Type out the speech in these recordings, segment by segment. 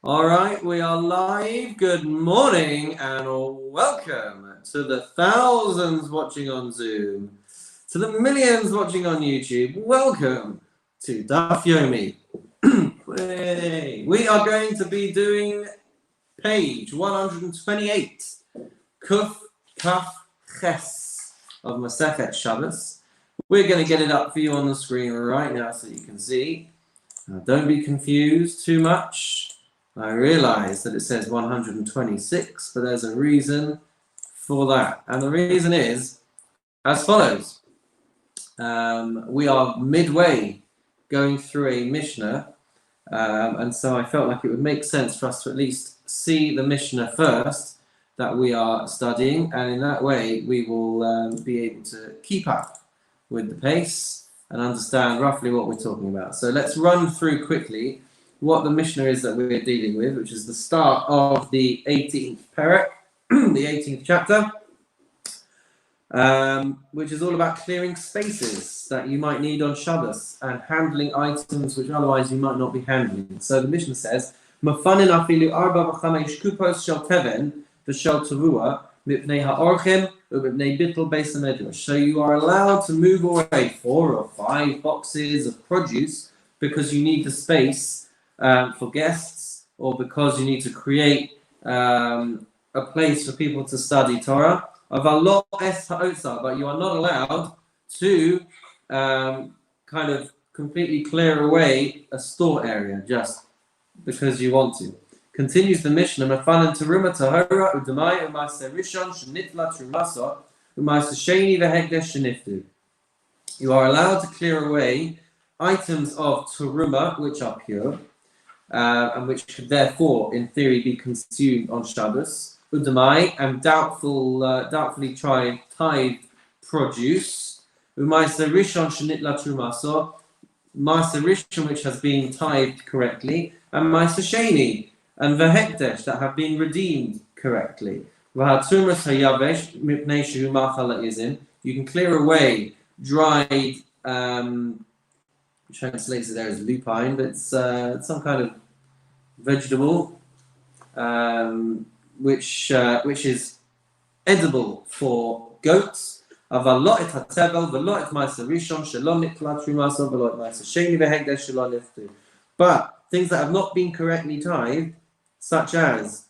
All right, we are live. Good morning and welcome to the thousands watching on Zoom, to the millions watching on YouTube. Welcome to Daf Yomi. We are going to be doing page 128, Kuf Kaf Ches of Masechet Shabbos. We're going to get it up for you on the screen right now so you can see. Now, don't be confused too much. I realize that it says 126, but there's a reason for that. And the reason is as follows. We are midway going through a Mishnah, and so I felt like it would make sense for us to at least see the Mishnah first that we are studying, and in that way we will be able to keep up with the pace and understand roughly what we're talking about. So let's run through quickly what the Mishnah is that we're dealing with, which is the start of the 18th perek, the 18th chapter, which is all about clearing spaces that you might need on Shabbos and handling items which otherwise you might not be handling. So the Mishnah says, "Mafanin afilu arba v'chamesh kupos shel teven v'shel terua mipnei ha'orchim u'mipnei bittul beis hamedrash." So you are allowed to move away 4 or 5 boxes of produce because you need the space for guests, or because you need to create a place for people to study Torah. But you are not allowed to kind of completely clear away a store area just because you want to. Continues the Mishnah, Mafanan teruma tahora udamai u'maaseh rishon shenitla trumaso u'maaseh sheni v'hekdesh sheniftu. You are allowed to clear away items of teruma which are pure, and which could therefore, in theory, be consumed on Shabbos. Udamai, and doubtfully tithed produce. U'maaseh rishon shenitla trumaso, maaseh rishon which has been tithed correctly, and maaseh sheni, and v'hekdesh that have been redeemed correctly. V'hatrumas hayavesh mipnei shehu machal ha'izin. You can clear away dried. Translates it there as lupine, but it's some kind of vegetable which is edible for goats. But things that have not been correctly tied, such as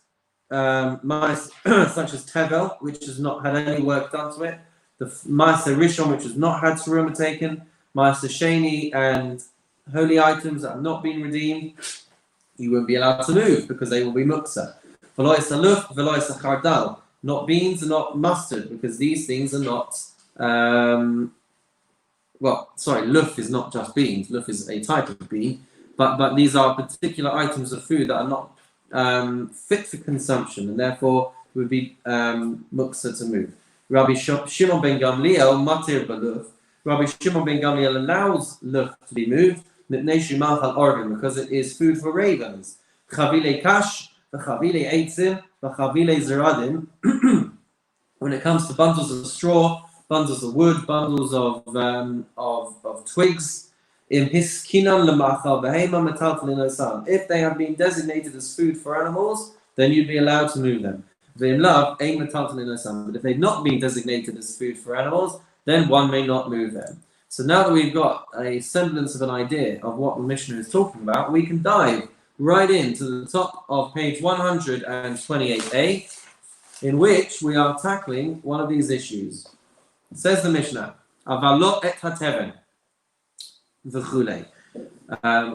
tevel, which has not had any work done to it, the ma'aser rishon, which has not had teruma taken, ma'aser sheni, and holy items that have not been redeemed, you won't be allowed to move because they will be muksa. V'lo yis'aluf, v'lo yis'achardal, not beans and not mustard, because these things are not. Luf is not just beans. Luf is a type of bean, but these are particular items of food that are not fit for consumption, and therefore would be muksa to move. Rabbi Shimon ben Gamliel matir b'luf. Rabbi Shimon ben Gamliel allows luf to be moved because it is food for ravens. Chavile kash, v'chavile eitzim, v'chavile zeradim. When it comes to bundles of straw, bundles of wood, bundles of twigs, if they have been designated as food for animals, then you'd be allowed to move them. But if they've not been designated as food for animals, then one may not move them. So now that we've got a semblance of an idea of what the Mishnah is talking about, we can dive right into the top of page 128a, in which we are tackling one of these issues. Says the Mishnah, Avalot et hateven v'chulei.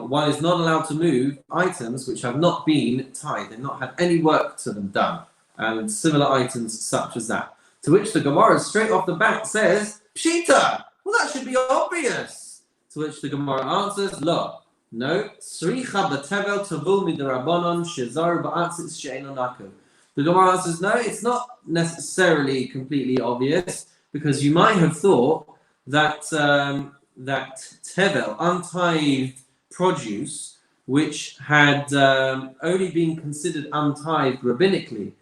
One is not allowed to move items which have not been tied, they've not had any work to them done, and similar items such as that. To which the Gemara straight off the bat says, Pshita! Well, that should be obvious. To which the Gemara answers, Lo. No. Sricha b'tevel tavul mid'Rabbanon shezar ba'atzis she'eino naku. The Gemara answers, no, it's not necessarily completely obvious, because you might have thought that that tevel, untithed produce, which had only been considered untithed rabbinically,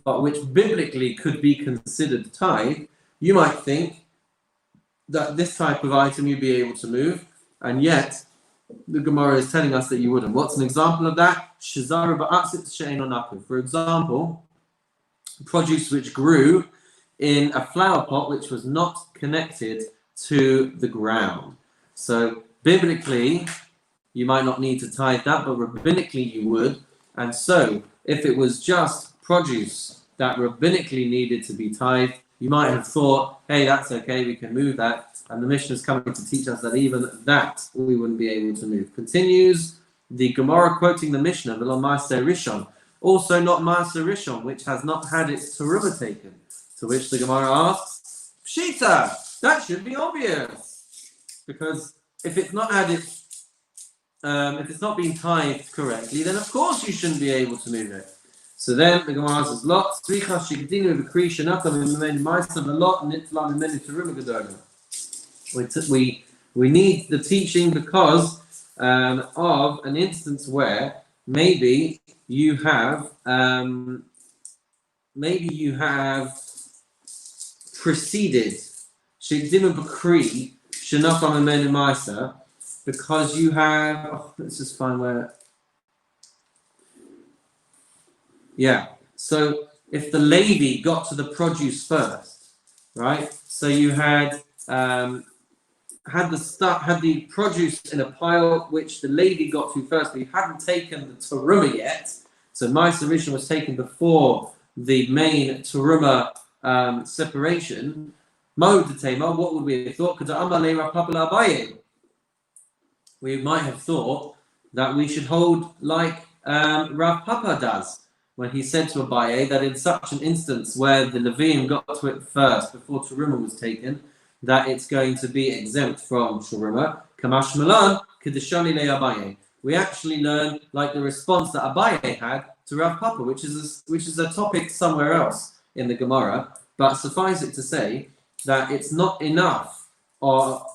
but which biblically could be considered tithe, you might think that this type of item you'd be able to move, and yet the Gemara is telling us that you wouldn't. What's an example of that? For example, produce which grew in a flower pot which was not connected to the ground. So biblically, you might not need to tithe that, but rabbinically you would. And so, if it was just produce that rabbinically needed to be tithed, you might have thought, hey, that's okay, we can move that. And the Mishnah is coming to teach us that even that we wouldn't be able to move. Continues the Gemara quoting the Mishnah, V'lo Ma'aseh Rishon, also not Ma'aseh Rishon, which has not had its terumah taken. To which the Gemara asks, Pshita, that should be obvious. Because if it's not had its if it's not being tithed correctly, then of course you shouldn't be able to move it. So then the Gemara says, "Lot tzricha shigdinu v'kri shenata v'memeni ma'aser v'lot nitla v'meni terumah gedola." We need the teaching because of an instance where maybe you have preceded shigdinu v'kri shenata v'memeni ma'aser. Because you have, let's just find where. Yeah. So if the Levi got to the produce first, right? So you had the produce in a pile which the Levi got to first, but you hadn't taken the terumah yet. So Ma'aser Rishon was taken before the main terumah separation. What would we have thought? We might have thought that we should hold like Rav Papa does when he said to Abaye that in such an instance where the Leviim got to it first before terumah was taken, that it's going to be exempt from terumah. Kamash Malan Kedeshani le Abaye. We actually learn like the response that Abaye had to Rav Papa, which is a topic somewhere else in the Gemara. But suffice it to say that it's not enough of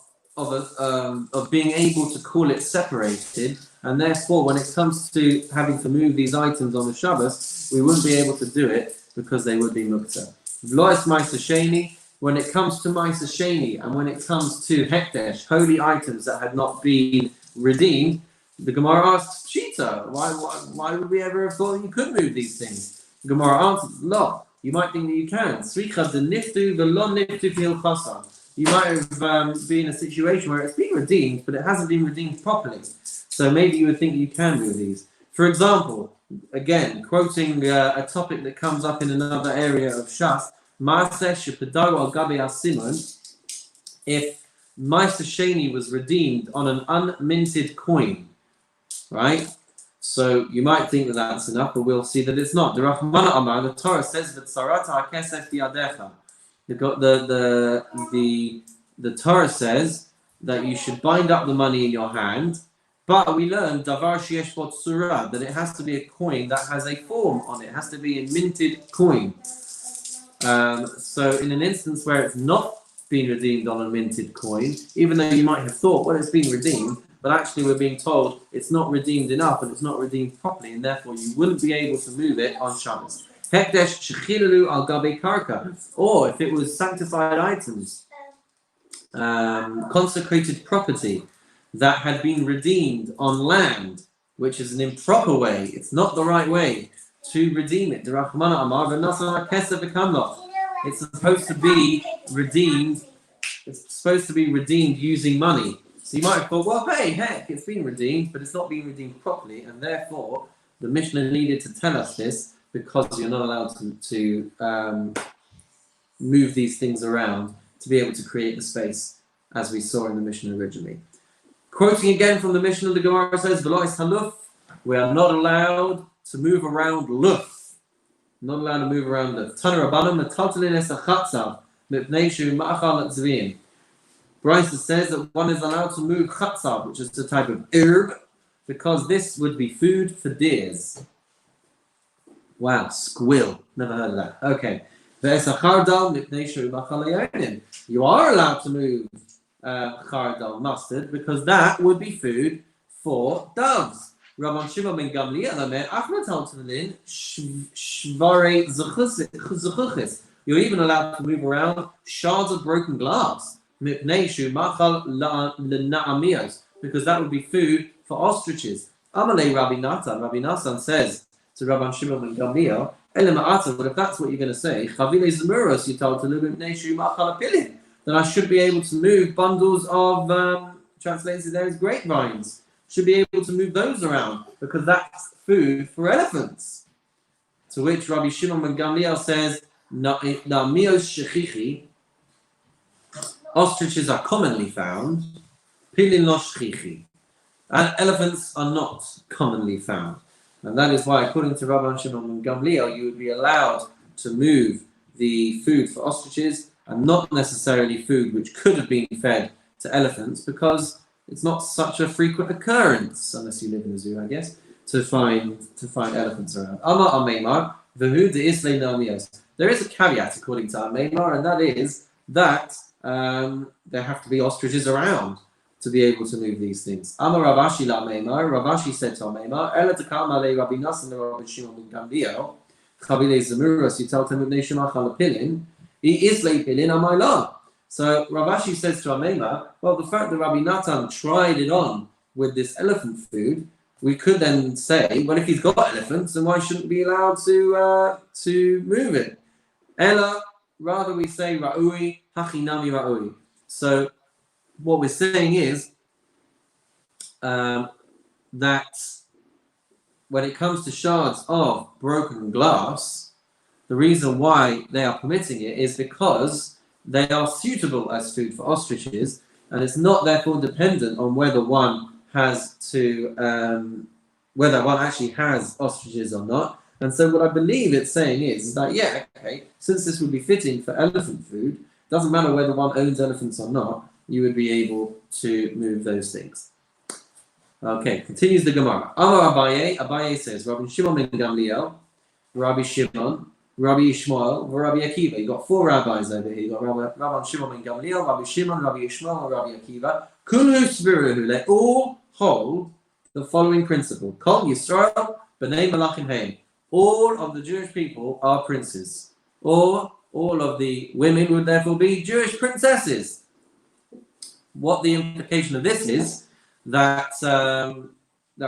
being able to call it separated, and therefore when it comes to having to move these items on the Shabbos, we wouldn't be able to do it because they would be muktzah. V'lois Ma'aser Sheni, when it comes to Ma'aser Sheni and when it comes to Hekdesh, holy items that had not been redeemed, the Gemara asks, Pshita, why would we ever have thought that you could move these things? The Gemara answers, Lo, you might think that you can. Sricha de niftu v'lo niftu fil chasam. You might have been in a situation where it's been redeemed, but it hasn't been redeemed properly. So maybe you would think you can move these. For example, again, quoting a topic that comes up in another area of Shas, Ma'aseh shepedaru al gabi asimon, if Ma'aser Sheni was redeemed on an unminted coin, right? So you might think that that's enough, but we'll see that it's not. The Rahman Amar, the Torah says that Tzarata HaKesef biyadecha. The Torah says that you should bind up the money in your hand, but we learned davar sheyesh bo tzura, that it has to be a coin that has a form on it. It has to be a minted coin. So in an instance where it's not been redeemed on a minted coin, even though you might have thought, well, it's been redeemed, but actually we're being told it's not redeemed enough and it's not redeemed properly, and therefore you wouldn't be able to move it on Shabbos. Hekdesh shechilalu al gabe karka, or if it was sanctified items, consecrated property that had been redeemed on land, which is an improper way, it's not the right way to redeem it. It's supposed to be redeemed. It's supposed to be redeemed using money. So you might have thought, well, hey, heck, it's been redeemed, but it's not being redeemed properly, and therefore the Mishnah needed to tell us this, because you're not allowed to move these things around to be able to create the space, as we saw in the Mishnah originally. Quoting again from the Mishnah, the Gemara says, "V'lois haluf," we are not allowed to move around luf. Not allowed to move around luf. Tana Rabbanan metaltalin es achatzav mipnei shu ma'achal tzviyim. Brisa says that one is allowed to move chatzav, which is a type of herb, because this would be food for deers. Wow, squill. Never heard of that. Okay. You are allowed to move chardal, mustard, because that would be food for doves. Rabban Shimon ben Gamliel, you're even allowed to move around shards of broken glass, because that would be food for ostriches. Amalei Rabbi Natan says to Rabban Shimon ben Gamliel, but if that's what you're going to say, then I should be able to move bundles of, translated there as grapevines. Should be able to move those around because that's food for elephants. To which Rabbi Shimon ben Gamliel says, ostriches are commonly found, pilin lo shchichi, and elephants are not commonly found. And that is why, according to Rabban Shimon ben Gamliel, you would be allowed to move the food for ostriches and not necessarily food which could have been fed to elephants, because it's not such a frequent occurrence, unless you live in a zoo, I guess, to find elephants around. Amar Ameimar, v'hu de'islei namios. There is a caveat according to Ameimar, and that is that there have to be ostriches around to be able to move these things. Amar Ravashi la Ameimar. Ravashi said to Ameimar, Ela tekam alei Rabbi Nasan Rabbi Shimon ben Gamliel, chabilei zemuros yitaltem ibnei shemach halapilin, i'islei pilin amaylah. So Ravashi says to Ameimar, well, the fact that Rabbi Natan tried it on with this elephant food, we could then say, well, if he's got elephants, then why shouldn't we be allowed to move it? Ella, rather we say Ra'ui, Hachinami Ra'ui. So what we're saying is that when it comes to shards of broken glass, the reason why they are permitting it is because they are suitable as food for ostriches, and it's not therefore dependent on whether one actually has ostriches or not. And so what I believe it's saying is that, since this would be fitting for elephant food, doesn't matter whether one owns elephants or not, you would be able to move those things. Okay, continues the Gemara. Amar Abaye says, Rabbi Shimon ben Gamliel, Rabbi Shimon, Rabbi Ishmael, Rabbi Akiva. You've got 4 rabbis over here. You've got Rabbi Shimon ben Gamliel, Rabbi Shimon, Rabbi Ishmael, and Rabbi Akiva. Kulu Sbiruhu, they all hold the following principle. Kol Yisrael, B'nai Malachim Heim. All of the Jewish people are princes. Or all of the women would therefore be Jewish princesses. What the implication of this is that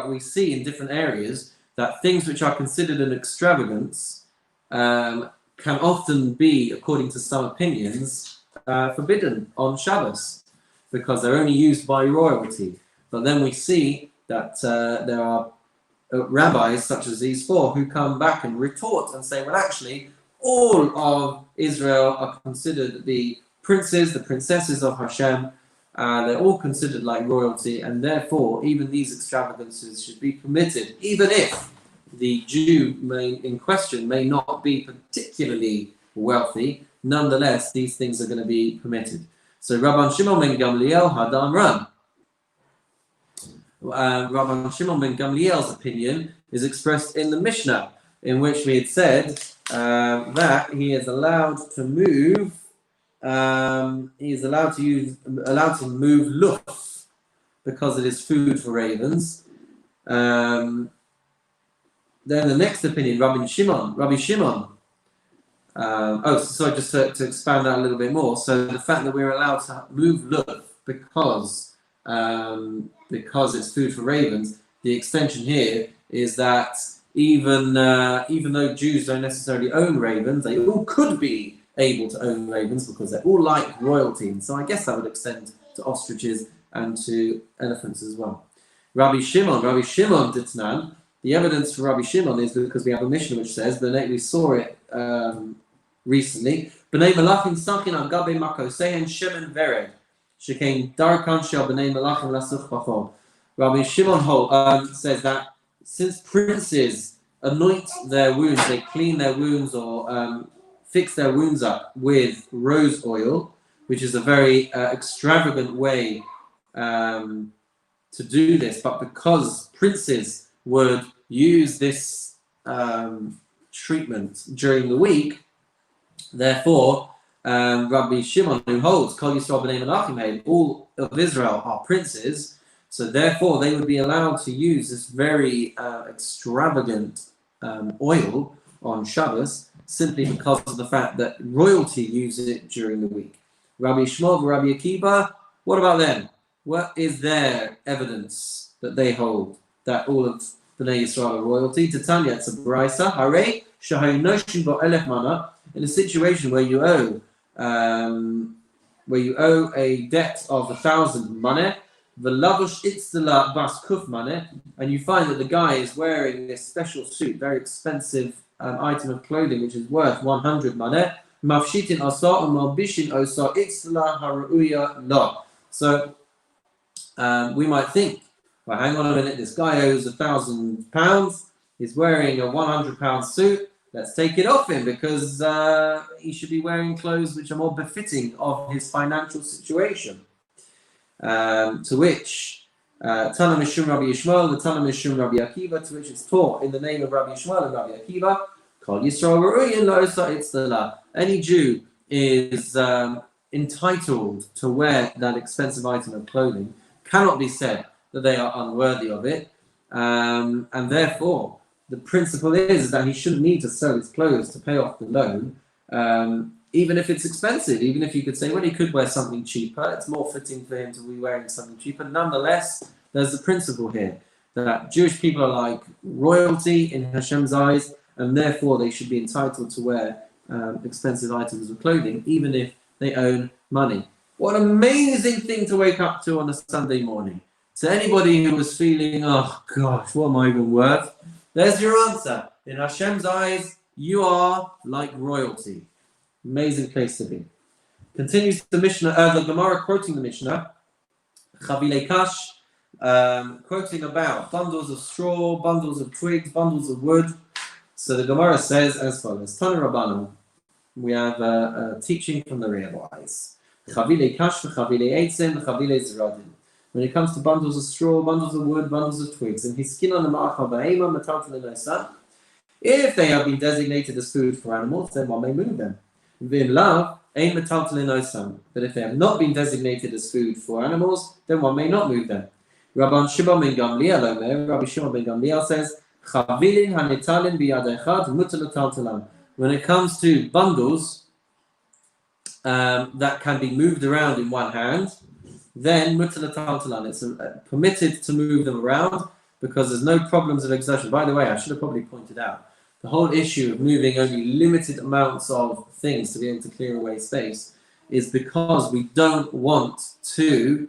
we see in different areas that things which are considered an extravagance can often be, according to some opinions, forbidden on Shabbos because they're only used by royalty. But then we see that there are rabbis such as these 4 who come back and retort and say, well, actually, all of Israel are considered the princes, the princesses of Hashem. They're all considered like royalty, and therefore even these extravagances should be permitted, even if the Jew in question may not be particularly wealthy. Nonetheless, these things are going to be permitted. So Rabban Shimon ben Gamliel Hadam Ran. Rabban Shimon ben Gamliel's opinion is expressed in the Mishnah, in which we had said that he is allowed to move. He is allowed to move luf because it is food for ravens. Then the next opinion, Rabbi Shimon. Just to expand that a little bit more. So the fact that we're allowed to move luf because it's food for ravens, the extension here is that even though Jews don't necessarily own ravens, they all could be able to own ravens because they're all like royalty. And so I guess that would extend to ostriches and to elephants as well. Rabbi Shimon Ditnan. The evidence for Rabbi Shimon is because we have a Mishnah which says, we saw it recently, B'nai Malachim Sachin al Gabe Makosehen Shemen Vered Shekain Darkan Shel B'nai Malachim Lasuch Bachol. Rabbi Shimon says that since princes anoint their wounds, they clean their wounds or fix their wounds up with rose oil, which is a very extravagant way to do this, but because princes would use this treatment during the week, therefore Rabbi Shimon, who holds Kol Yisrael B'nai Menachem, all of Israel are princes, so therefore they would be allowed to use this very extravagant oil on Shabbos, simply because of the fact that royalty uses it during the week. Rabbi Shmuel, Rabbi Akiva, what about them? What is their evidence that they hold that all of Bnei Yisrael are royalty. Titania, it's a brisa. Hare shahayinoshin bo elef mana. In a situation where you owe a debt of 1,000 money, v'lavush itztala bas kuf money, and you find that the guy is wearing this special suit, very expensive item of clothing, which is worth 100 money. Mafshitin asa u'malbishin osa itztala haruya lo. So we might think, well, hang on a minute, this guy owes £1,000. He's wearing a £100 suit. Let's take it off him because he should be wearing clothes which are more befitting of his financial situation. To which Tana Mishum Rabbi Yishmael, the Tana Mishum Rabbi Akiva, to which it's taught in the name of Rabbi Yishmael and Rabbi Akiva, Kol Yisrael Ru'uyin Lo Osa Itztala. Any Jew is entitled to wear that expensive item of clothing. Cannot be said that they are unworthy of it, and therefore the principle is that he shouldn't need to sell his clothes to pay off the loan, even if it's expensive. Even if you could say, well, he could wear something cheaper, it's more fitting for him to be wearing something cheaper. Nonetheless, there's the principle here that Jewish people are like royalty in Hashem's eyes, and therefore they should be entitled to wear expensive items of clothing, even if they own money. What an amazing thing to wake up to on a Sunday morning. To anybody who was feeling, oh gosh, what am I even worth? There's your answer. In Hashem's eyes, you are like royalty. Amazing place to be. Continues the Mishnah, the Gemara quoting the Mishnah, Chavilei Kash, quoting about bundles of straw, bundles of twigs, bundles of wood. So the Gemara says as follows: Tana Rabbanan, we have a teaching from the rabbis. Chavilei Kash, Chavilei Eitzim, Chavilei Zeradim. When it comes to bundles of straw, bundles of wood, bundles of twigs, and his skin on the ma'achal b'hema metaltal l'nosa, if they have been designated as food for animals, then one may move them. V'im lav, ein metaltal l'nosa. But if they have not been designated as food for animals, then one may not move them. Rabbi Shimon ben Gamliel says, Chavilin hanitalin biyad echad mutar l'taltalam. When it comes to bundles that can be moved around in one hand, then mutar l'taltalan, it's permitted to move them around because there's no problems of exertion. By the way, I should have probably pointed out, the whole issue of moving only limited amounts of things to be able to clear away space is because we don't want to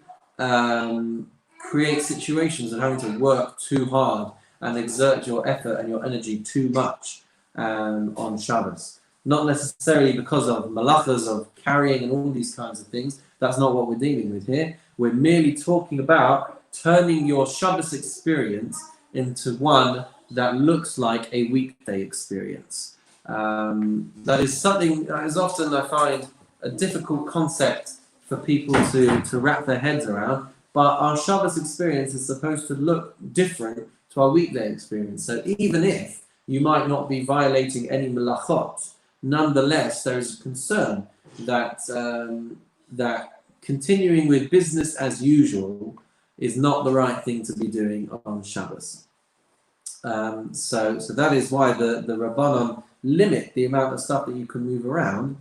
create situations of having to work too hard and exert your effort and your energy too much on Shabbos. Not necessarily because of malachas, of carrying and all these kinds of things. That's not what we're dealing with here. We're merely talking about turning your Shabbos experience into one that looks like a weekday experience. That is something that is often, I find, a difficult concept for people to wrap their heads around. But our Shabbos experience is supposed to look different to our weekday experience. So even if you might not be violating any melachot, nonetheless, there is a concern that that continuing with business as usual is not the right thing to be doing on Shabbos. So that is why the Rabbanon limit the amount of stuff that you can move around,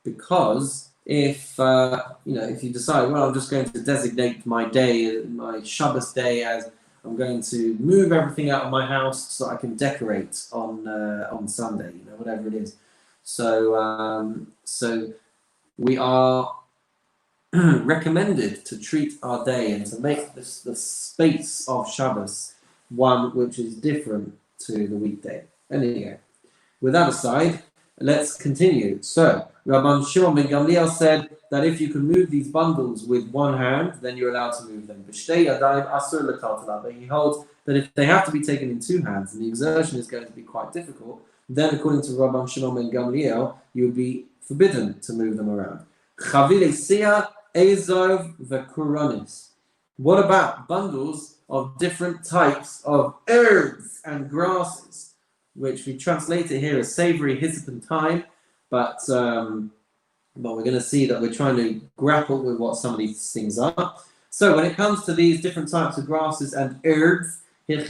because if you decide, well, I'm just going to designate my day, my Shabbos day, as I'm going to move everything out of my house so I can decorate on Sunday, whatever it is. So we are recommended to treat our day and to make the space of Shabbos one which is different to the weekday. Anyway, with that aside, let's continue. So, Rabban Shimon ben Gamliel said that if you can move these bundles with one hand, then you're allowed to move them. But he holds that if they have to be taken in two hands and the exertion is going to be quite difficult, then according to Rabban Shimon ben Gamliel, you would be forbidden to move them around. What about bundles of different types of herbs and grasses, which we translate it here as savory, hyssop, and thyme, but we're going to see that we're trying to grapple with what some of these things are. So when it comes to these different types of grasses and herbs, if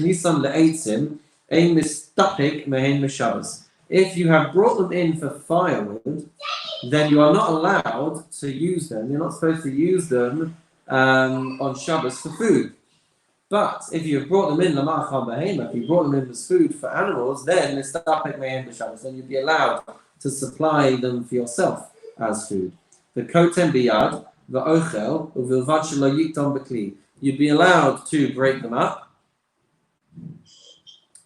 you have brought them in for firewood, then you are not allowed to use them. You're not supposed to use them on Shabbos for food. But if you've brought them in lamachal behema, if you brought them in as food for animals, then then you'd be allowed to supply them for yourself as food. The kotem biyad, the ochel, uvilvad shelo yikton bekli. You'd be allowed to break them up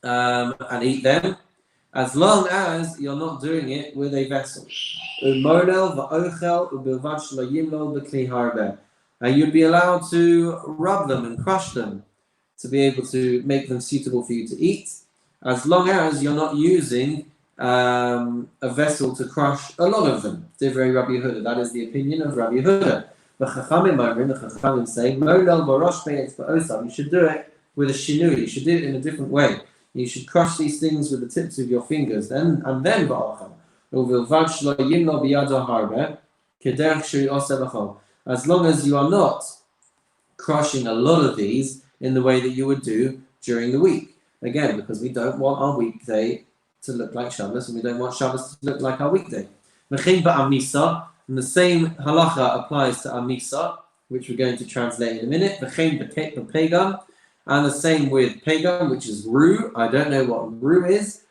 and eat them, as long as you're not doing it with a vessel. And you'd be allowed to rub them and crush them to be able to make them suitable for you to eat, as long as you're not using a vessel to crush a lot of them. Divrei Rabbi Yehuda, that is the opinion of Rabbi Yehuda. The Chachamim say, you should do it with a shinui, you should do it in a different way. You should crush these things with the tips of your fingers, then va'acham. As long as you are not crushing a lot of these in the way that you would do during the week. Again, because we don't want our weekday to look like Shabbos, and we don't want Shabbos to look like our weekday. And the same halacha applies to amisa, which we're going to translate in a minute. And the same with pagan, which is ru. I don't know what ru is.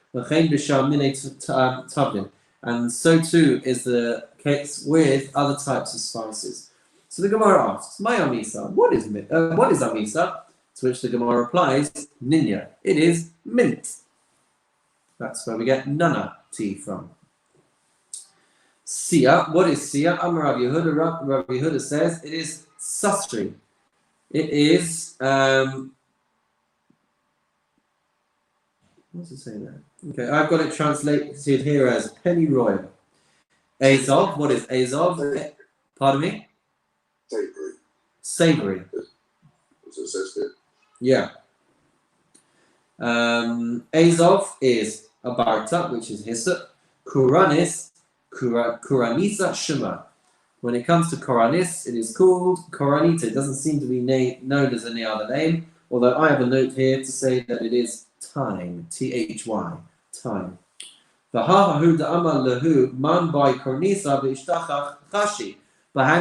And so too is the case with other types of spices. So the Gemara asks, "My amisa, what is amisa?" To which the Gemara replies, "Ninya, it is mint." That's where we get nana tea from. Siya, what is siya? Amar Rabbi Yehuda. Rabbi Yehuda says it is sastri. It is what's it say there? Okay, I've got it translated here as penny royal. Azov, what is Azov? Pardon me? Savory. What's it says there? Yeah. Azov is abarta, which is hyssop. Kuranisa shema. When it comes to Koranis, it is called Koranita. It doesn't seem to be known as any other name, although I have a note here to say that it is thyme, T-H-Y, thyme. But hang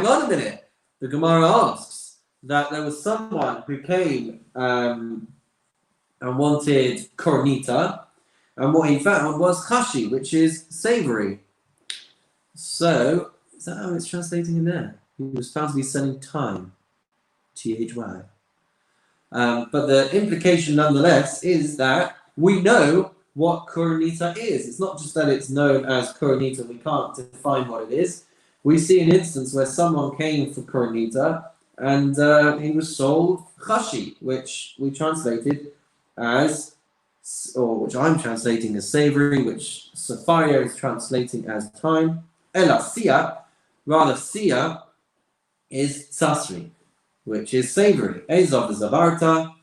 on a minute. The Gemara asks that there was someone who came and wanted Koranita, and what he found was chashi, which is savory. So, is that how it's translating in there? He was found to be selling thyme, T-H-Y. But the implication nonetheless is that we know what Koranita is. It's not just that it's known as Koranita, we can't define what it is. We see an instance where someone came for Koranita and he was sold chashi, which we translated as, or which I'm translating as savory, which Sophia is translating as thyme. Ela siya, rather siya, is sasri, which is savory. Azov is avarta,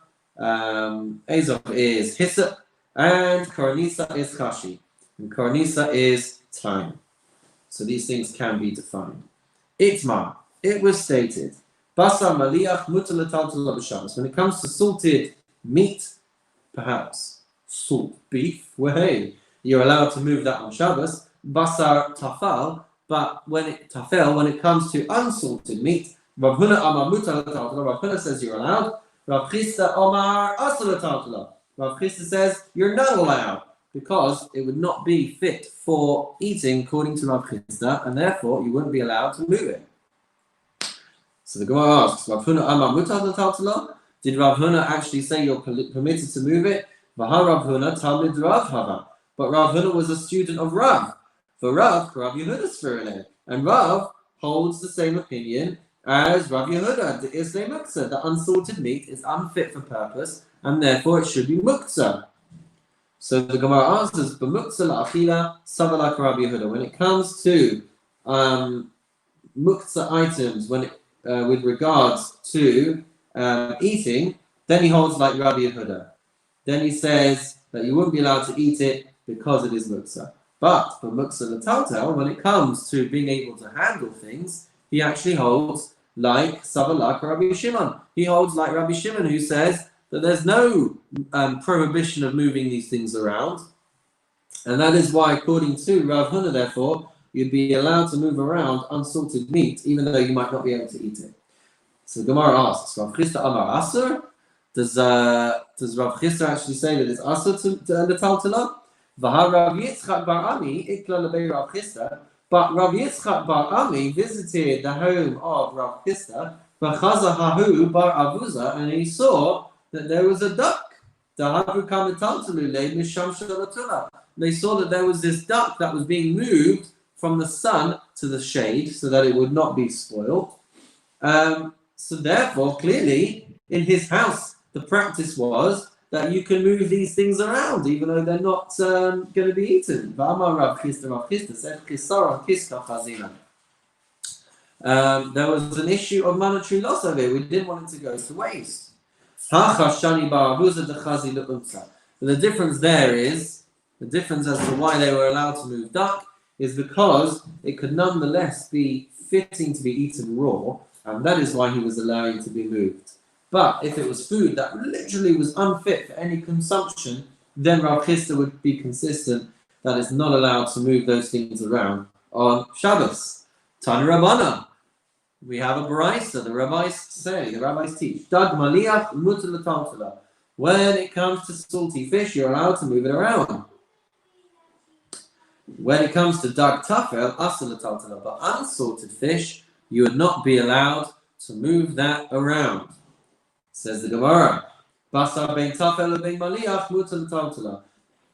Azov is hyssop, and Koranisa is chashi, and Koranisa is thyme. So these things can be defined. Itmar, it was stated, basar maliach mutar l'taltala b'Shabbos. When it comes to salted meat, perhaps salt beef, well, hey, you're allowed to move that on Shabbos. Basar tafal, but when it comes to unsalted meat, Rav Huna Amar mutar l'taltala. Rav Huna says you're allowed. Rav Chisda Omar asar l'taltala. Rav Chisda says you're not allowed because it would not be fit for eating according to Rav Chisda, and therefore you wouldn't be allowed to move it. So the Gemara asks, Rav Huna Amar mutar l'taltala. Did Rav Huna actually say you're permitted to move it? V'ha Rav Huna Talmid Rav Hava. But Rav Huna was a student of Rav. For Rav, Rav Yehuda Sfirele. And Rav holds the same opinion as Rav Yehuda, the Islay Muktzah. The unsalted meat is unfit for purpose, and therefore it should be Muktzah. So the Gemara answers, B'Muktzah la'achila savalak Rav Yehuda. When it comes to Muktzah items, with regards to eating, then he holds like Rabbi Yehuda. Then he says that you wouldn't be allowed to eat it because it is muktzah. But for muktzah l'taltel, when it comes to being able to handle things, he actually holds like Savalak Rabbi Shimon. He holds like Rabbi Shimon, who says that there's no prohibition of moving these things around. And that is why, according to Rav Huna, therefore, you'd be allowed to move around unsalted meat, even though you might not be able to eat it. So the Gemara asks, Rav Chisda Amar Asur? Does Rav Chisda actually say that it's asur to letaltala? V'ha Rav Yitzchak bar Ami ikla lebei Rav Chisda. But Rav Yitzchak bar Ami visited the home of Rav Chisda, v'chaza hahu bar Avuza, and he saw that there was a duck. They saw that there was this duck that was being moved from the sun to the shade so that it would not be spoiled. So therefore, clearly, in his house, the practice was that you can move these things around, even though they're not going to be eaten. There was an issue of monetary loss over it. We didn't want it to go to waste. But the difference there is, the difference as to why they were allowed to move duck is because it could nonetheless be fitting to be eaten raw, and that is why he was allowing to be moved. But if it was food that literally was unfit for any consumption, then Rav Chisda would be consistent that it's not allowed to move those things around on Shabbos. Tana Rabbana. We have a baraisa. The rabbis teach. Dag maliach mutar l'taltala. When it comes to salty fish, you're allowed to move it around. When it comes to dag tafel, asur l'taltala. But unsalted fish, you would not be allowed to move that around. Says the Gemara. Basar bein tafel bein maliach mutar l'taltala.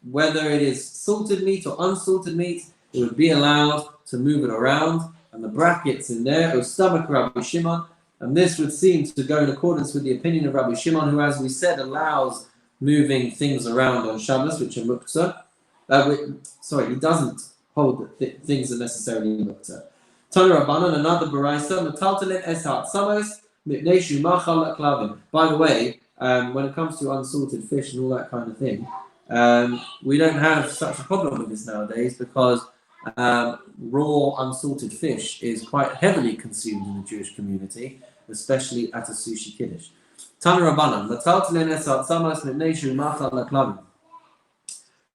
Whether it is salted meat or unsalted meat, it would be allowed to move it around. And the brackets in there, or stomach Rabbi Shimon, and this would seem to go in accordance with the opinion of Rabbi Shimon, who, as we said, allows moving things around on Shabbos, which are muktzah. He doesn't hold that things are necessarily muktzah. Tana Rabbanan, another baraisa, metaltalin eshat samos mipneshu machal klavim. By the way, when it comes to unsalted fish and all that kind of thing, we don't have such a problem with this nowadays because raw unsalted fish is quite heavily consumed in the Jewish community, especially at a sushi kiddush. Tana Rabbanan,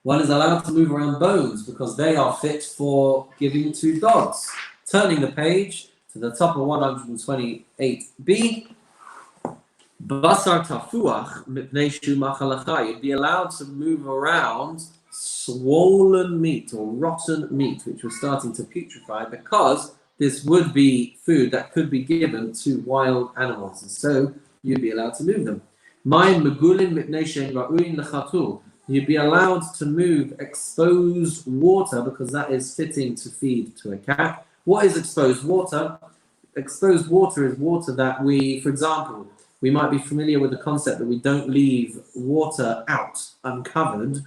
one is allowed to move around bones because they are fit for giving to dogs. Turning the page to the top of 128b, Basar tafuach mipneshu machalachai. You'd be allowed to move around swollen meat or rotten meat, which was starting to putrefy, because this would be food that could be given to wild animals, and so you'd be allowed to move them. You'd be allowed to move exposed water because that is fitting to feed to a cat. What is exposed water? Exposed water is water that we, for example, we might be familiar with the concept that we don't leave water out uncovered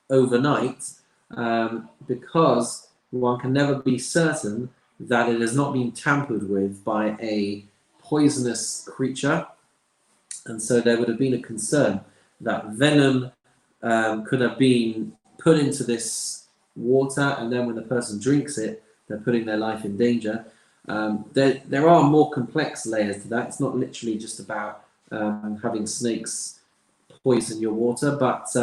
overnight, because one can never be certain that it has not been tampered with by a poisonous creature, and so there would have been a concern that venom could have been put into this water, and then when the person drinks it, they're putting their life in danger. There are more complex layers to that. It's not literally just about having snakes poison your water, but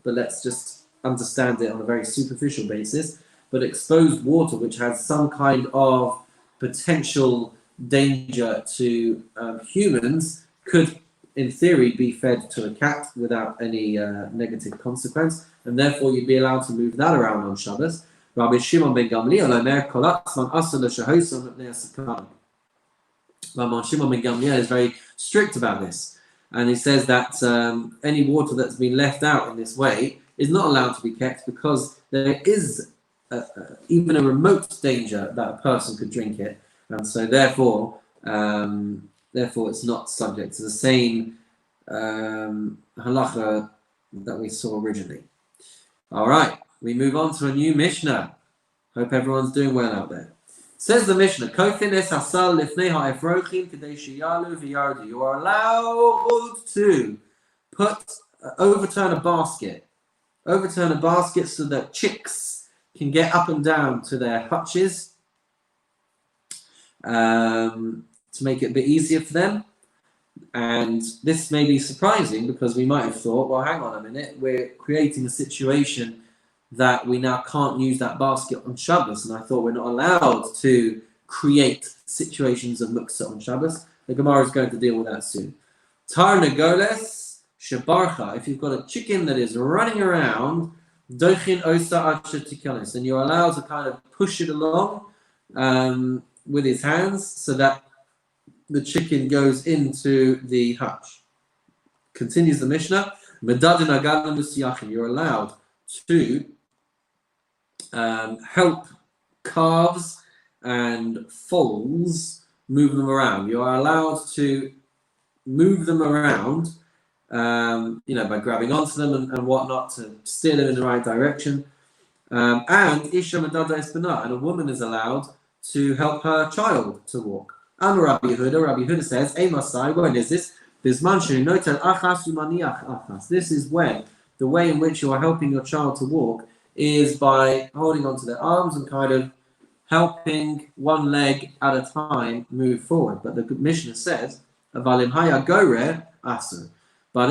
let's just understand it on a very superficial basis. But exposed water, which has some kind of potential danger to humans, could, in theory, be fed to a cat without any negative consequence, and therefore you'd be allowed to move that around on Shabbos. Rabbi Shimon ben Gamliel is very strict about this, and he says that any water that's been left out in this way is not allowed to be kept because there is even a remote danger that a person could drink it, and so therefore it's not subject to the same halacha that we saw originally. All right, we move on to a new Mishnah. Hope everyone's doing well out there. Says the Mishnah, you are allowed to overturn a basket so that chicks can get up and down to their hutches, to make it a bit easier for them. And this may be surprising because we might have thought, well, hang on a minute, we're creating a situation that we now can't use that basket on Shabbos, and I thought we're not allowed to create situations of muktzah on Shabbos. The Gemara is going to deal with that soon. Tarnagoles shabarcha. If you've got a chicken that is running around, dochin osa acha tikanos, and you're allowed to kind of push it along with his hands so that the chicken goes into the hutch. Continues the Mishnah. Medadin agalim musiyachim. You're allowed to help calves and foals, move them around. You are allowed to move them around, by grabbing onto them and whatnot to steer them in the right direction. And Isha Medada Espana, and a woman is allowed to help her child to walk. Amar Rabbi Yehuda says, Masai, when is this? This is when the way in which you are helping your child to walk is by holding onto their arms and kind of helping one leg at a time move forward. But the Mishnah says, but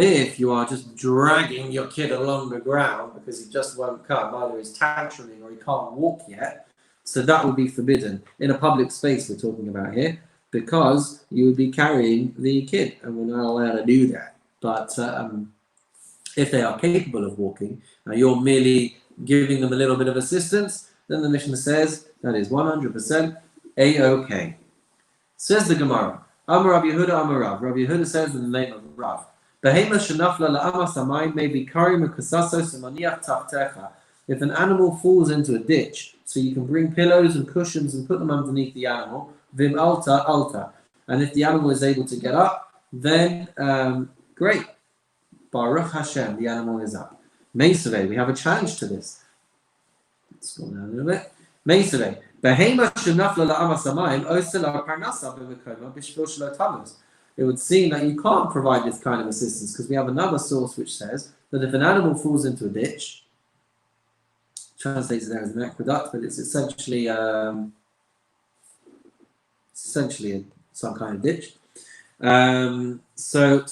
if you are just dragging your kid along the ground because he just won't come, either he's tantruming or he can't walk yet, so that would be forbidden in a public space we're talking about here, because you would be carrying the kid, and we're not allowed to do that. But if they are capable of walking, and you're merely giving them a little bit of assistance, then the Mishnah says that is 100% A-OK. Says the Gemara, Amar Rabbi Yehuda Amar Rav. Rabbi Yehuda says in the name of Rav, if an animal falls into a ditch, so you can bring pillows and cushions and put them underneath the animal, vim alta alta. And if the animal is able to get up, then great. Baruch Hashem, the animal is up. Meisaveh, we have a challenge to this. Let's go down a little bit. Meisaveh. It would seem that you can't provide this kind of assistance because we have another source which says that if an animal falls into a ditch, translated there as an aqueduct, but it's essentially some kind of ditch. So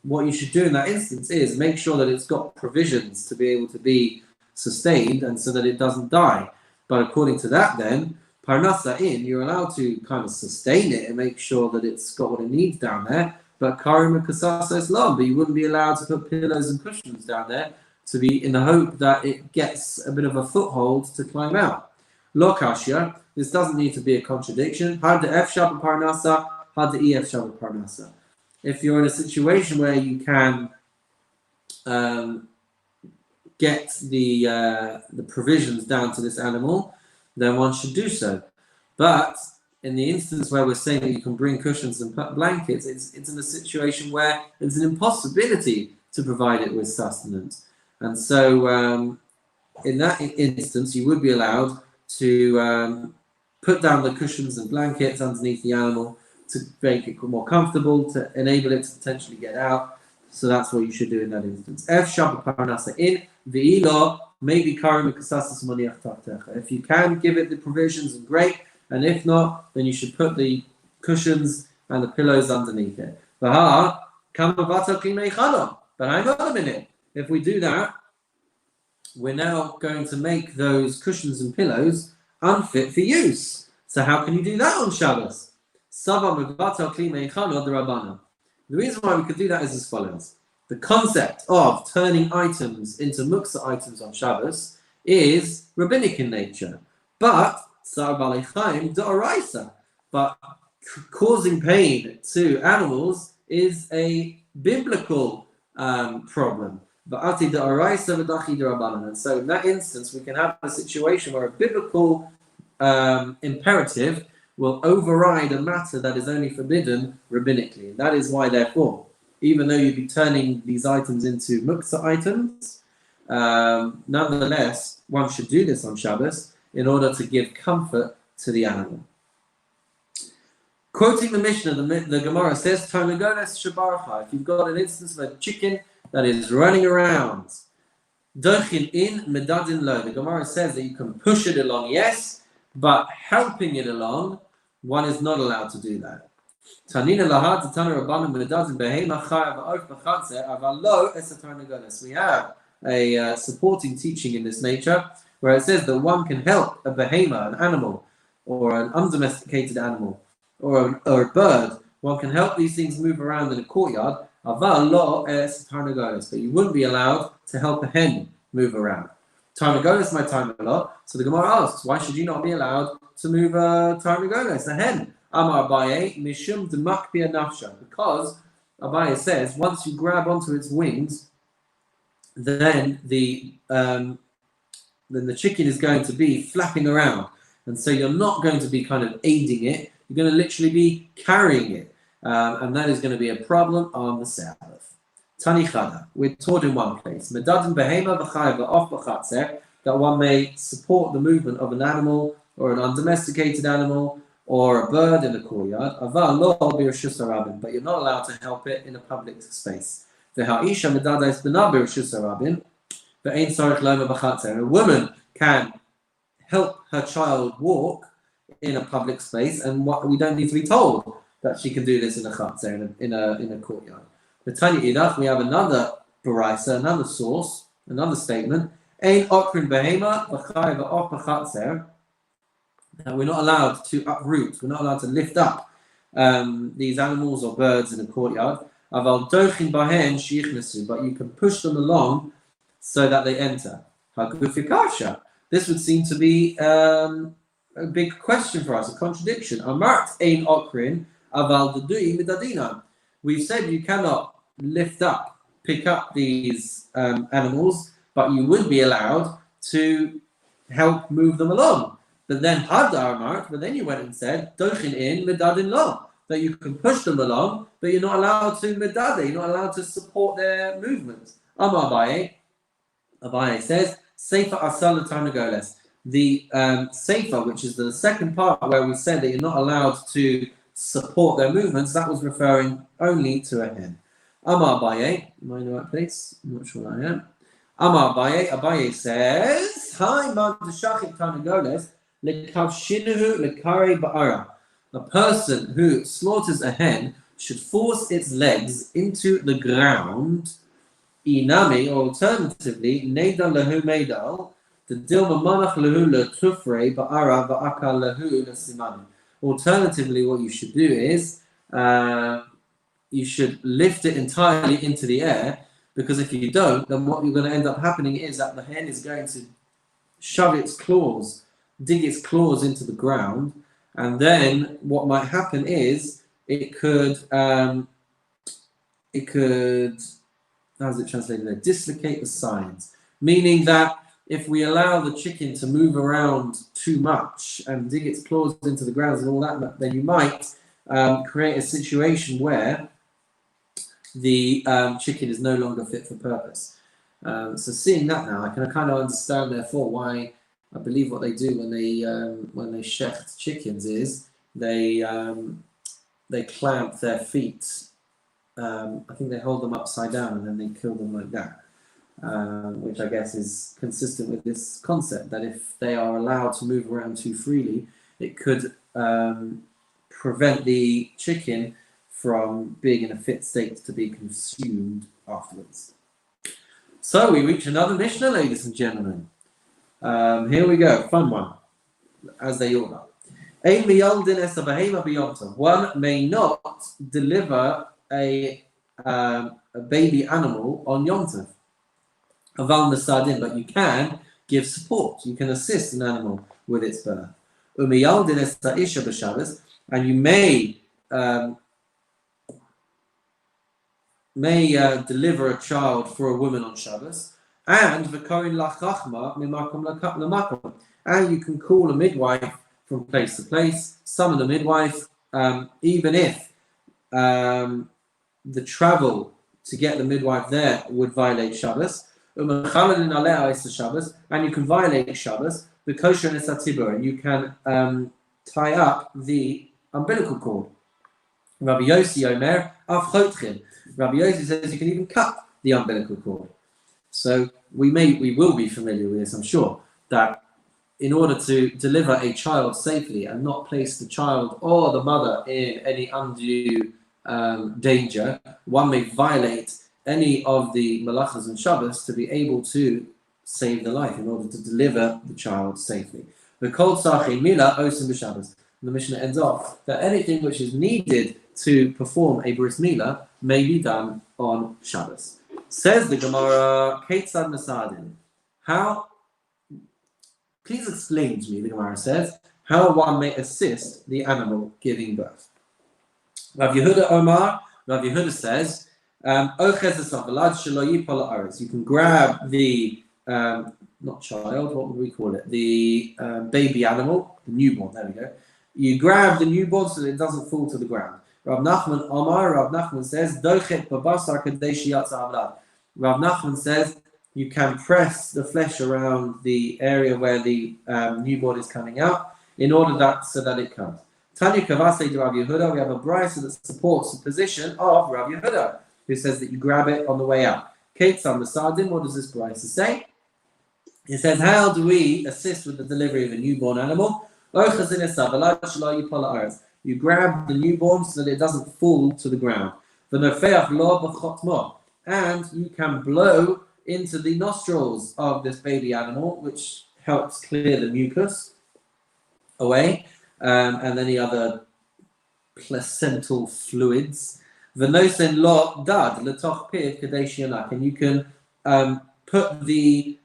what you should do in that instance is make sure that it's got provisions to be able to be sustained and so that it doesn't die. But according to that then, Parnasa in, you're allowed to kind of sustain it and make sure that it's got what it needs down there. But Karim and Kasasa Islam, but you wouldn't be allowed to put pillows and cushions down there to be in the hope that it gets a bit of a foothold to climb out. Lokashya, this doesn't need to be a contradiction. Had the F Shabbat Parnasa, had the EF Shabbat Parnasa. If you're in a situation where you can get the provisions down to this animal, then one should do so. But in the instance where we're saying that you can bring cushions and blankets, it's in a situation where it's an impossibility to provide it with sustenance. And so in that instance, you would be allowed to put down the cushions and blankets underneath the animal to make it more comfortable, to enable it to potentially get out. So that's what you should do in that instance. F Shabbat Parnasa in V'ilo maybe Karim Kasasas Maniach Tachtecha. If you can give it the provisions, and great, and if not, then you should put the cushions and the pillows underneath it. But hang on a minute. If we do that, we're now going to make those cushions and pillows unfit for use. So how can you do that on Shabbos? The reason why we could do that is as follows. The concept of turning items into muksa items on Shabbos is rabbinic in nature. But but causing pain to animals is a biblical problem. And so in that instance, we can have a situation where a biblical imperative will override a matter that is only forbidden rabbinically. And that is why, therefore, even though you'd be turning these items into muksa items, nonetheless, one should do this on Shabbos in order to give comfort to the animal. Quoting the Mishnah, the Gemara says, Tarnagoles shabarcha. If you've got an instance of a chicken that is running around, dochin in, medadin lo. The Gemara says that you can push it along, yes, but helping it along, one is not allowed to do that. Tanina lahad tana rabbanim medadin behema chayav va'of b'chatzer avalo es tarnagoles. We have a supporting teaching in this nature where it says that one can help a behema, an animal, or an undomesticated animal, or a bird. One can help these things move around in a courtyard, Aval lo es tarnagolos, but you wouldn't be allowed to help a hen move around. Tarnagolos my time a lot. So the Gemara asks, why should you not be allowed to move a tarnagolos, a hen? Amar Abaye mishum demakbia nafsha, because Abaye says once you grab onto its wings, then the chicken is going to be flapping around, and so you're not going to be kind of aiding it. You're going to literally be carrying it, and that is going to be a problem on the Sabbath. Tani Chada, we're taught in one place. Medadim behema v'chayva off b'chatzer, that one may support the movement of an animal or an undomesticated animal or a bird in the courtyard. Aval lo b'reshus harabim, but you're not allowed to help it in a public space. V'ha'isha medadais b'na b'reshus harabim, v'ein tzarich loma b'chatzer. A woman can help her child walk in a public space, and we don't need to be told that she can do this in a chatzer, in a courtyard. The Tanya Idach, we have another baraisa, another source, another statement. Ein okrin behema v'chay v'of b'chatzer. We're not allowed to uproot. We're not allowed to lift up these animals or birds in the courtyard. Aval dochin bahen shichnesu, but you can push them along so that they enter. Hagufikasha. This would seem to be a big question for us, a contradiction. Amart ein okrin aval dedui midadina. We've said you cannot pick up these animals, but you would be allowed to help move them along. But then Hadar Mark, but then you went and said, Dochin in medadin lo, that you can push them along, but you're not allowed to medade, you're not allowed to support their movement. Amar Abaye says, Seifa asal tarnagoles. The Seifa, which is the second part where we said that you're not allowed to support their movements, that was referring only to a hen. Amar Abaye, am I in the right place? I'm not sure I am. Amar Abaye says, Hi man tashachik tarnagoles lekavshinuhu lekare ba'ara. A person who slaughters a hen should force its legs into the ground. Inami, or alternatively, neidal lahu meidal, the dilma manach lahu letufre ba'ara ba'akal lahu lesimani. Alternatively, what you should do is you should lift it entirely into the air, because if you don't, then what you're going to end up happening is that the hen is going to dig its claws into the ground, and then what might happen is it could how's it translated there? Dislocate the sides, meaning that if we allow the chicken to move around too much and dig its claws into the ground and all that, then you might create a situation where the chicken is no longer fit for purpose. So seeing that now, I can kind of understand, therefore, why I believe what they do when they shecht chickens is they clamp their feet. I think they hold them upside down and then they kill them like that. Which I guess is consistent with this concept that if they are allowed to move around too freely, it could prevent the chicken from being in a fit state to be consumed afterwards. So we reach another Mishnah, ladies and gentlemen. Here we go, fun one, as they all are. One may not deliver a baby animal on Yom Tov. Aval Mesadin, but you can give support. You can assist an animal with its birth. And you may deliver a child for a woman on Shabbos. And and you can call a midwife from place to place. Summon the midwife, even if the travel to get the midwife there would violate Shabbos. And you can violate Shabbos, the kosher and you can tie up the umbilical cord. Rabbi Yossi Omer, Rabbi Yossi says you can even cut the umbilical cord. So we will be familiar with this, I'm sure, that in order to deliver a child safely and not place the child or the mother in any undue danger, one may violate any of the malachas and Shabbos to be able to save the life in order to deliver the child safely. The kol tzarchei mila osim b'Shabbos. The Mishnah ends off that anything which is needed to perform a bris milah may be done on Shabbos. Says the Gemara, Ketzad Masadin. How? Please explain to me, the Gemara says, how one may assist the animal giving birth. Rav Yehuda Omar, Rav Yehuda says, you can grab the, not child, what would we call it? The baby animal, the newborn, there we go. You grab the newborn so that it doesn't fall to the ground. Rav Nachman Omar, Rav Nachman says, Rav Nachman says, you can press the flesh around the area where the newborn is coming out in order so that it comes. Tanya Kavase de Rav Yehuda, we have a brisa that supports the position of Rav Yehuda, who says that you grab it on the way out. Ketzad Masadin, what does this brisa say? It says, how do we assist with the delivery of a newborn animal? You grab the newborn so that it doesn't fall to the ground. And you can blow into the nostrils of this baby animal, which helps clear the mucus away, and any other placental fluids. And you can put the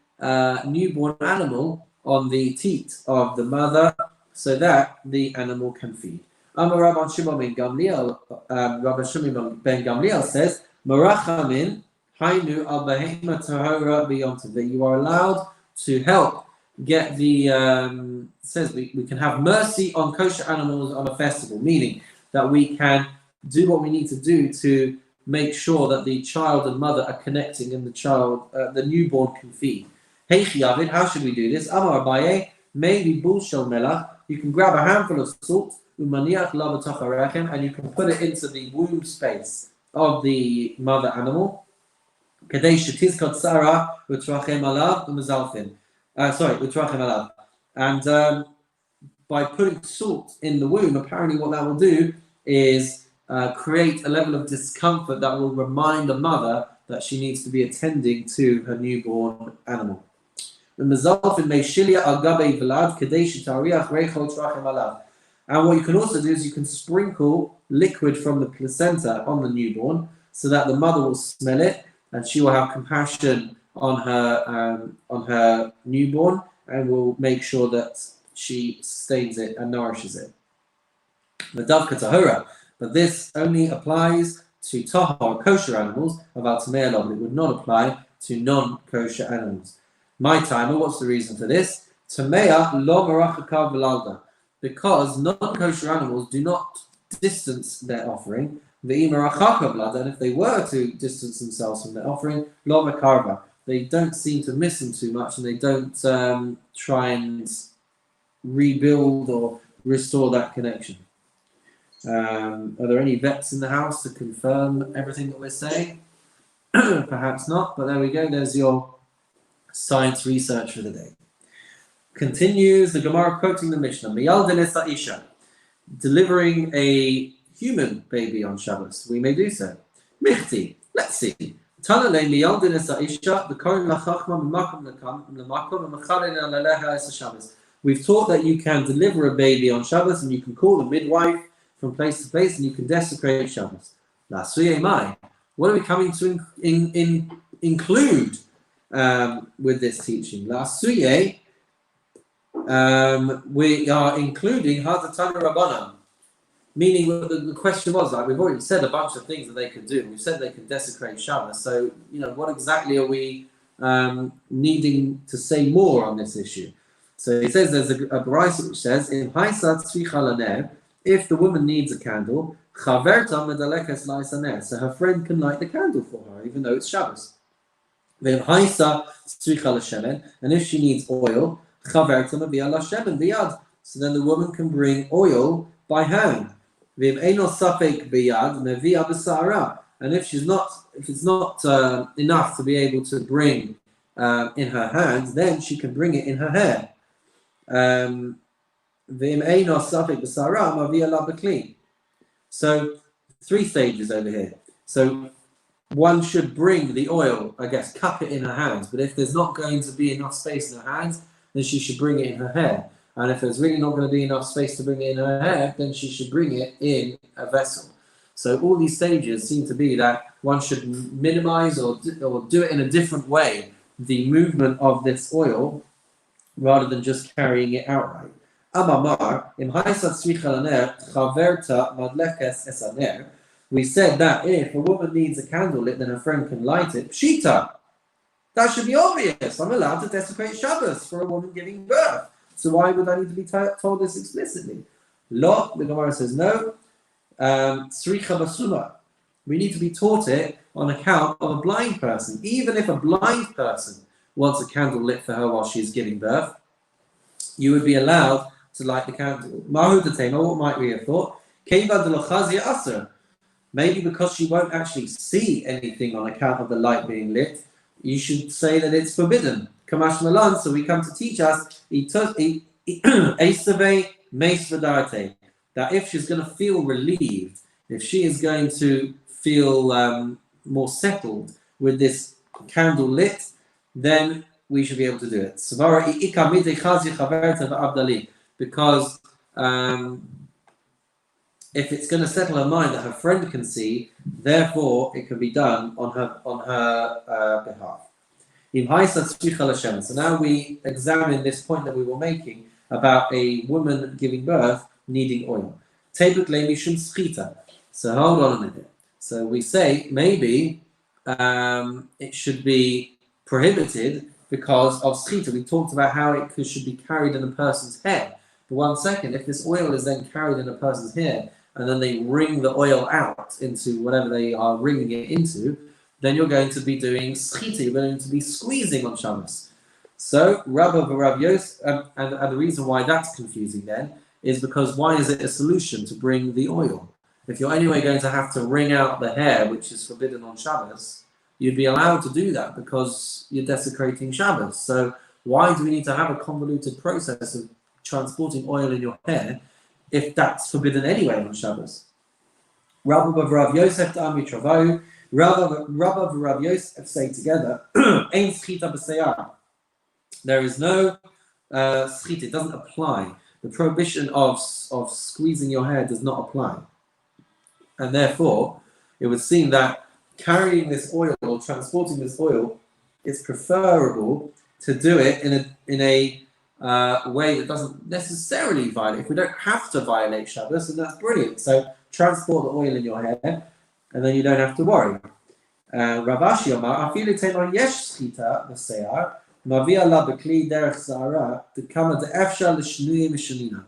newborn animal on the teat of the mother so that the animal can feed. Rabbi Shimon ben Gamliel says, Marachamin hainu al behema tahora biyom that you are allowed to help get the says we can have mercy on kosher animals on a festival, meaning that we can do what we need to do to make sure that the child and mother are connecting and the newborn can feed. Hey Chiyavid, how should we do this? Amar Abaye, maybe bullshel melach. You can grab a handful of salt, umaniach la b'tach harechem, and you can put it into the womb space of the mother animal. Kadei shetizkot Sarah u'trachem alav u'mezalfin. U'trachem alav. And by putting salt in the womb, apparently what that will do is create a level of discomfort that will remind the mother that she needs to be attending to her newborn animal. And what you can also do is you can sprinkle liquid from the placenta on the newborn so that the mother will smell it and she will have compassion on her newborn and will make sure that she sustains it and nourishes it. But this only applies to tahar, kosher animals, about tamei alov. It would not apply to non-kosher animals. My timer, what's the reason for this? Tamei lo marachakav v'lalda. Because non-kosher animals do not distance their offering. Ve'im marachakav v'lalda. And if they were to distance themselves from their offering, lo makarva. They don't seem to miss them too much, and they don't try and rebuild or restore that connection. Are there any vets in the house to confirm everything that we're saying? Perhaps not, but there we go. There's your science research for the day. Continues the Gemara quoting the Mishnah. Miyaldenes Isha, delivering a human baby on Shabbos. We may do so. Michti, let's see. Tanale miyaldenes Isha, the Kohen lachachma b'makom l'makom v'machalin alaleha es Shabbos. We've taught that you can deliver a baby on Shabbos and you can call the midwife from place to place, and you can desecrate Shabbos. What are we coming to include with this teaching? We are including Hadatana Rabbanan, meaning the question was, like, we've already said a bunch of things that they could do. We've said they can desecrate Shabbos. So, what exactly are we needing to say more on this issue? So he says there's a brisa which says, in Haisat Tzricha Laner, if the woman needs a candle, so her friend can light the candle for her, even though it's Shabbos. And if she needs oil, so then the woman can bring oil by hand. And if it's not enough to be able to bring in her hands, then she can bring it in her hair. So 3 stages over here. So one should bring the oil, I guess, cup it in her hands. But if there's not going to be enough space in her hands, then she should bring it in her hair. And if there's really not going to be enough space to bring it in her hair, then she should bring it in a vessel. So all these stages seem to be that one should minimize or do it in a different way, the movement of this oil, rather than just carrying it outright. Amamar, im haisat sricha laner, chaverta madlekes es aner. We said that if a woman needs a candle lit, then her friend can light it. Pshita. That should be obvious. I'm allowed to desecrate Shabbos for a woman giving birth. So why would I need to be told this explicitly? Lo, the Gemara says no. Sricha basuma. We need to be taught it on account of a blind person. Even if a blind person wants a candle lit for her while she is giving birth, you would be allowed to light the candle. Mahu Datema, what might we have thought? Maybe because she won't actually see anything on account of the light being lit, you should say that it's forbidden. Kamash Malan, so we come to teach us that if she's going to feel relieved, if she is going to feel more settled with this candle lit, then we should be able to do it. Because if it's going to settle her mind that her friend can see, therefore it can be done on her behalf. So now we examine this point that we were making about a woman giving birth needing oil. So hold on a minute. So we say maybe it should be prohibited because of schita. We talked about how it should be carried in a person's hair. But 1 second, if this oil is then carried in a person's hair and then they wring the oil out into whatever they are wringing it into, then you're going to be doing schita. You're going to be squeezing on Shabbos. So Rav Yosef, and the reason why that's confusing then is because why is it a solution to bring the oil? If you're anyway going to have to wring out the hair, which is forbidden on Shabbos, you'd be allowed to do that because you're desecrating Shabbos. So why do we need to have a convoluted process of transporting oil in your hair if that's forbidden anyway on Shabbos? Rabbi of Rav Yosef to Ami Travau, Rabbi of Rav Yosef say together, Ein schita b'seyar. There is no schita, it doesn't apply. The prohibition of squeezing your hair does not apply. And therefore, it would seem that carrying this oil or transporting this oil is preferable to do it in a way that doesn't necessarily violate. If we don't have to violate Shabbos, then that's brilliant. So transport the oil in your hair, and then you don't have to worry. Ravashi Omar, afilu tema yesh schita b'seyar, mavia la b'kli derech zara, t'kama de'efshar l'shnuyim mishanina.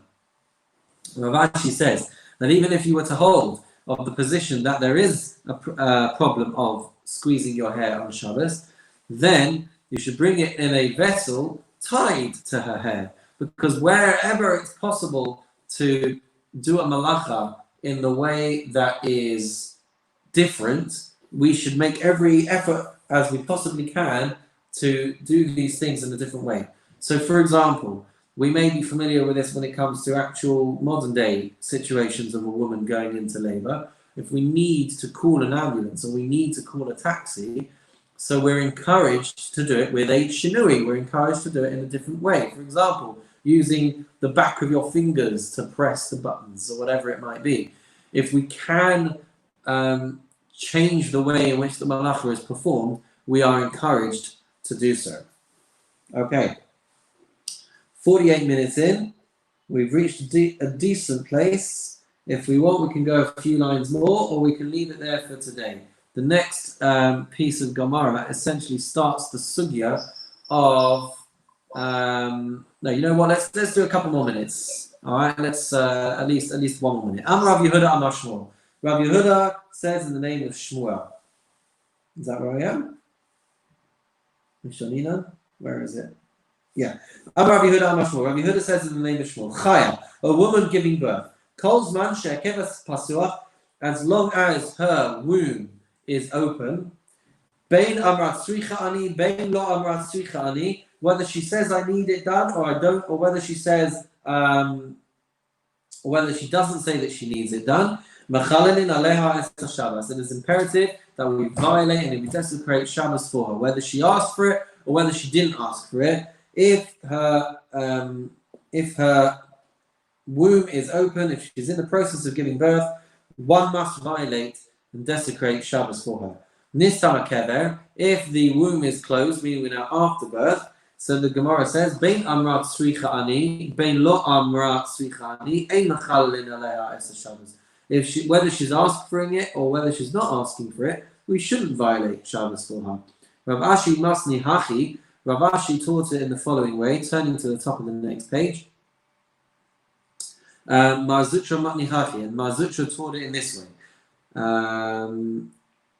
Ravashi says that even if you were to hold of the position that there is a problem of squeezing your hair on Shabbos, then you should bring it in a vessel tied to her hair, because wherever it's possible to do a malacha in the way that is different, we should make every effort as we possibly can to do these things in a different way. So for example, we may be familiar with this when it comes to actual modern day situations of a woman going into labor. If we need to call an ambulance or we need to call a taxi, so we're encouraged to do it with a shinui. We're encouraged to do it in a different way. For example, using the back of your fingers to press the buttons or whatever it might be. If we can change the way in which the malacha is performed, we are encouraged to do so. Okay. 48 minutes in, we've reached a decent place. If we want, we can go a few lines more, or we can leave it there for today. The next piece of Gemara essentially starts the sugya of no, you know what? Let's do a couple more minutes. All right, let's at least 1 more minute. Am Rav Yehuda Amar Shmuel. Rav Yehuda says in the name of Shmuel. Is that where I am? Mishanina? Where is it? Yeah. Amar Rav Yehuda Amar Shmuel. Rav Yehuda says in the name of Shmuel. Chaya, a woman giving birth. Kol zman she'akevas pasuach, as long as her womb is open. Bein amrat tzricha ani, bein lo amrat tzricha ani. Whether she says I need it done or I don't, or whether she says, or whether she doesn't say that she needs it done. Machalelin aleha es Shabbos. It is imperative that we violate and we desecrate Shabbos for her, whether she asked for it or whether she didn't ask for it. If her womb is open, if she's in the process of giving birth, one must violate and desecrate Shabbos for her. Nistam kever, if the womb is closed, meaning we're now after birth, so the Gemara says, Bein amrat sricha ani, bein lo amrat sricha ani, ein machalin aleha es Shabbos. Whether she's asking it or whether she's not asking for it, we shouldn't violate Shabbos for her. Rav Ashi masni hachi, Rav Ashi taught it in the following way, turning to the top of the next page. Mar Zutra matni hachi, and Mar Zutra taught it in this way.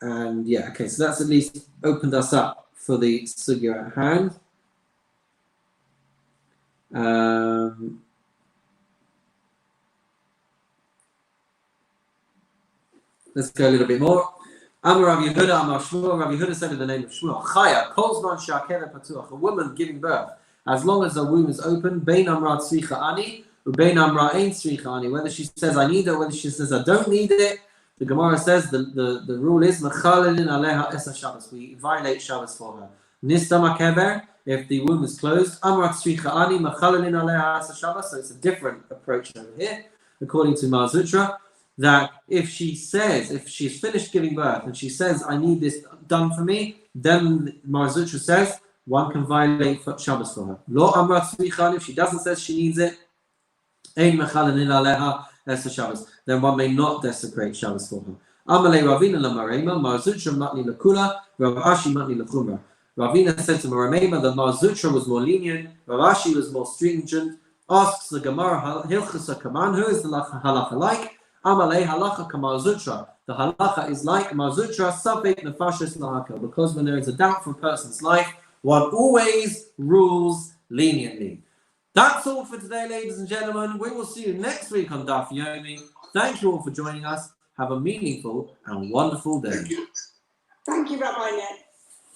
And yeah, okay, so that's at least opened us up for the sugya at hand. Let's go a little bit more. Amar Rav Yehuda, Amar Shmuel. Rav Yehuda said in the name of Shmuel, Chaya, kolzman shakera patuach, a woman giving birth, as long as her womb is open, bein amrat sricha ani, ubein amra ein sricha ani, whether she says I need it, whether she says I don't need it, the Gemara says the rule is mechalelin aleha esa Shabbos. We violate Shabbos for her. Nistam kever, if the womb is closed, amrat sricha ani mechalelin aleha esa Shabbos. So it's a different approach over here, according to Mar Zutra, that if she's finished giving birth and she says I need this done for me, then Mar Zutra says one can violate Shabbos for her. Lo amrat sricha ani, if she doesn't say she needs it, ein mechalelin aleha esa Shabbos, then one may not desecrate Shabbos for her. Amalei Ravina lamarema, Mar Zutra matni lakula, Rav Ashi matni lachumra. Ravina said to Maramema that Mar Zutra was more lenient, Rav Ashi was more stringent. Asks the Gemara, Hilchasa Kaman, who is the halacha like? Amalei halacha kamar Zutra. The halacha is like Mar Zutra, safek nefashis lahakel, because when there is a doubt for a person's life, one always rules leniently. That's all for today, ladies and gentlemen. We will see you next week on Daf Yomi. Thank you all for joining us. Have a meaningful and wonderful day. Thank you. Thank you, Rabbi Ned.